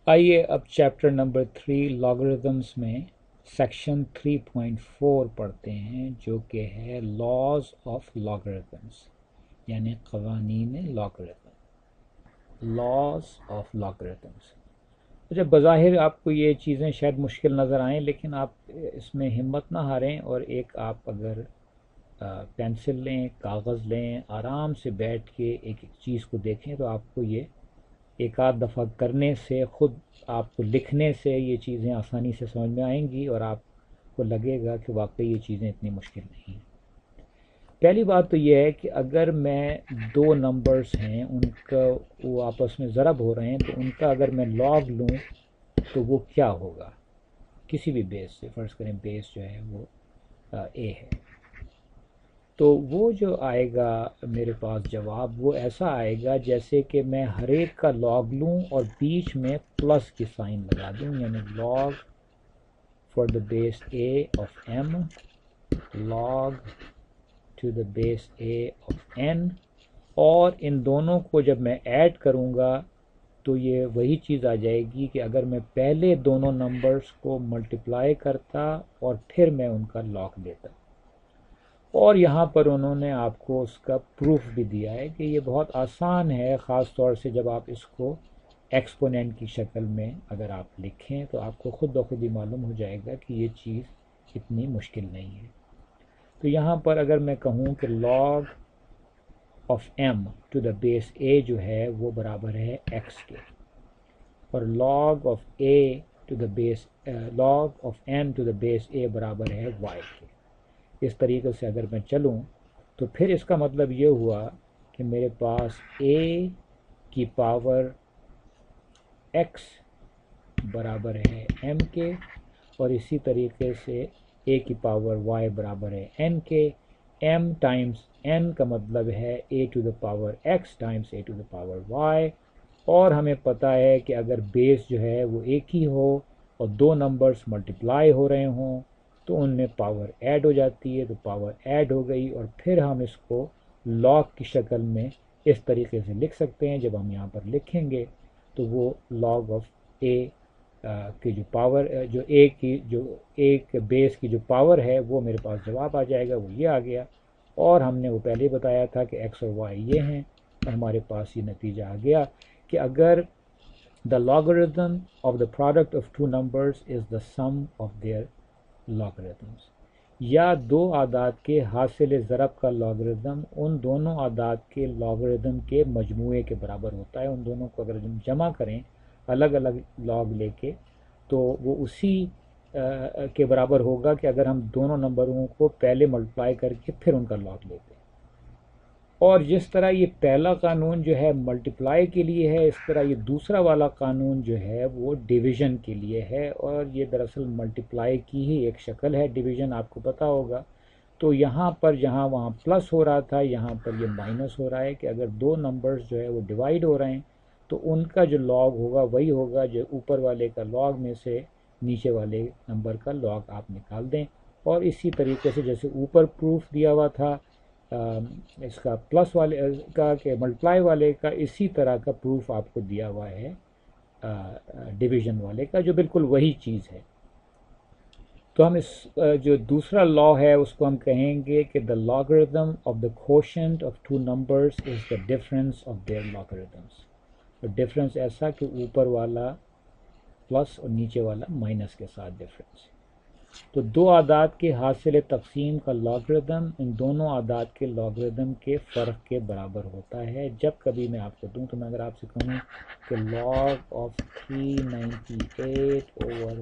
آئیے اب chapter number 3 لاگرتھمس میں سیکشن 3.4 پڑھتے ہیں جو کہ ہے لاز آف لاگرتھمس، یعنی قوانین لاگرتھم، لاز آف لاگرتھمس۔ اچھا، بظاہر آپ کو یہ چیزیں شاید مشکل نظر آئیں، لیکن آپ اس میں ہمت نہ ہاریں اور ایک آپ اگر پینسل لیں، کاغذ لیں، آرام سے بیٹھ کے ایک ایک چیز کو دیکھیں تو آپ کو یہ ایک آدھ دفعہ کرنے سے، خود آپ کو لکھنے سے یہ چیزیں آسانی سے سمجھ میں آئیں گی اور آپ کو لگے گا کہ واقعی یہ چیزیں اتنی مشکل نہیں ہیں۔ پہلی بات تو یہ ہے کہ اگر میں دو نمبرز ہیں، ان کا وہ آپس میں ضرب ہو رہے ہیں، تو ان کا اگر میں لاگ لوں تو وہ کیا ہوگا کسی بھی بیس سے۔ فرض کریں بیس جو ہے وہ اے ہے، تو وہ جو آئے گا میرے پاس جواب، وہ ایسا آئے گا جیسے کہ میں ہر ایک کا لاگ لوں اور بیچ میں پلس کی سائن لگا دوں، یعنی log for the base A of M, log to the base A of N, اور ان دونوں کو جب میں ایڈ کروں گا تو یہ وہی چیز آ جائے گی کہ اگر میں پہلے دونوں نمبرز کو ملٹیپلائی کرتا اور پھر میں ان کا لاگ لیتا۔ اور یہاں پر انہوں نے آپ کو اس کا پروف بھی دیا ہے کہ یہ بہت آسان ہے، خاص طور سے جب آپ اس کو ایکسپوننٹ کی شکل میں اگر آپ لکھیں تو آپ کو خود بخود ہی معلوم ہو جائے گا کہ یہ چیز اتنی مشکل نہیں ہے۔ تو یہاں پر اگر میں کہوں کہ log of m to the base a جو ہے وہ برابر ہے ایکس کے، اور log of a to the base log of n to the base a برابر ہے وائی کے، اس طریقے سے اگر میں چلوں تو پھر اس کا مطلب یہ ہوا کہ میرے پاس اے کی پاور ایکس برابر ہے ایم کے، اور اسی طریقے سے اے کی پاور وائی برابر ہے این کے۔ ایم ٹائمس این کا مطلب ہے a to the power x times a to the power y, اور ہمیں پتہ ہے کہ اگر بیس جو ہے وہ ایک ہی ہو اور دو نمبرز ملٹیپلائی ہو رہے ہوں تو ان میں پاور ایڈ ہو جاتی ہے، تو پاور ایڈ ہو گئی، اور پھر ہم اس کو لاگ کی شکل میں اس طریقے سے لکھ سکتے ہیں۔ جب ہم یہاں پر لکھیں گے تو وہ لاگ آف اے کی جو پاور جو اے کی جو ایک بیس کی جو پاور ہے وہ میرے پاس جواب آ جائے گا، وہ یہ آ گیا، اور ہم نے وہ پہلے بتایا تھا کہ ایکس اور وائی یہ ہیں، اور ہمارے پاس یہ نتیجہ آ گیا کہ اگر the logarithm of the product of two numbers is the sum of their logarithms، یا دو اعداد کے حاصل ضرب کا لاگرتھم ان دونوں اعداد کے لاگرتھم کے مجموعے کے برابر ہوتا ہے۔ ان دونوں کو اگر ہم جمع کریں الگ الگ لاگ لے کے تو وہ اسی کے برابر ہوگا کہ اگر ہم دونوں نمبروں کو پہلے ملٹیپلائی کر کے پھر ان کا لاگ لیتے ہیں۔ اور جس طرح یہ پہلا قانون جو ہے ملٹیپلائی کے لیے ہے، اس طرح یہ دوسرا والا قانون جو ہے وہ ڈویژن کے لیے ہے، اور یہ دراصل ملٹیپلائی کی ہی ایک شکل ہے، ڈویژن آپ کو پتہ ہوگا۔ تو یہاں پر جہاں وہاں پلس ہو رہا تھا یہاں پر یہ مائنس ہو رہا ہے، کہ اگر دو نمبرز جو ہے وہ ڈیوائیڈ ہو رہے ہیں تو ان کا جو لاگ ہوگا وہی ہوگا جو اوپر والے کا لاگ میں سے نیچے والے نمبر کا لاگ آپ نکال دیں۔ اور اسی طریقے سے جیسے اوپر پروف دیا ہوا تھا اس کا پلس والے کا کہ ملٹیپلائی والے کا، اسی طرح کا پروف آپ کو دیا ہوا ہے ڈویژن والے کا، جو بالکل وہی چیز ہے۔ تو ہم اس جو دوسرا لا ہے اس کو ہم کہیں گے کہ the logarithm of the quotient of two numbers is the difference of their logarithms۔ اور ڈفرینس ایسا کہ اوپر والا پلس اور نیچے والا مائنس کے ساتھ ڈفرینس۔ تو دو اعداد کے حاصل تقسیم کا لاگرتھم ان دونوں اعداد کے لاگرتھم کے فرق کے برابر ہوتا ہے۔ جب کبھی میں آپ کو دوں تو میں اگر آپ سے کہوں کہ لاگ آف 398 اوور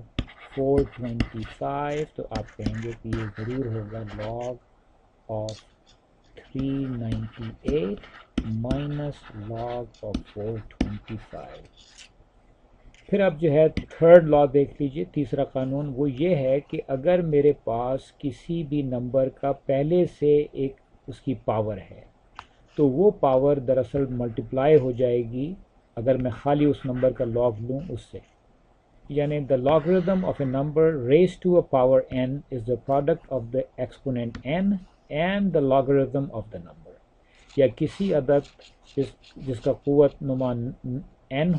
425 تو آپ کہیں گے کہ یہ ضرور ہوگا log of 398 minus log of 425۔ پھر اب جو ہے تھرڈ لا دیکھ لیجئے، تیسرا قانون، وہ یہ ہے کہ اگر میرے پاس کسی بھی نمبر کا پہلے سے ایک اس کی پاور ہے تو وہ پاور دراصل ملٹیپلائی ہو جائے گی اگر میں خالی اس نمبر کا لاگ لوں اس سے، یعنی the logarithm of a number raised to a power n is the product of the exponent n and the logarithm of the number، یا کسی عدد جس کا قوت نما n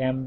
m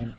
n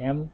m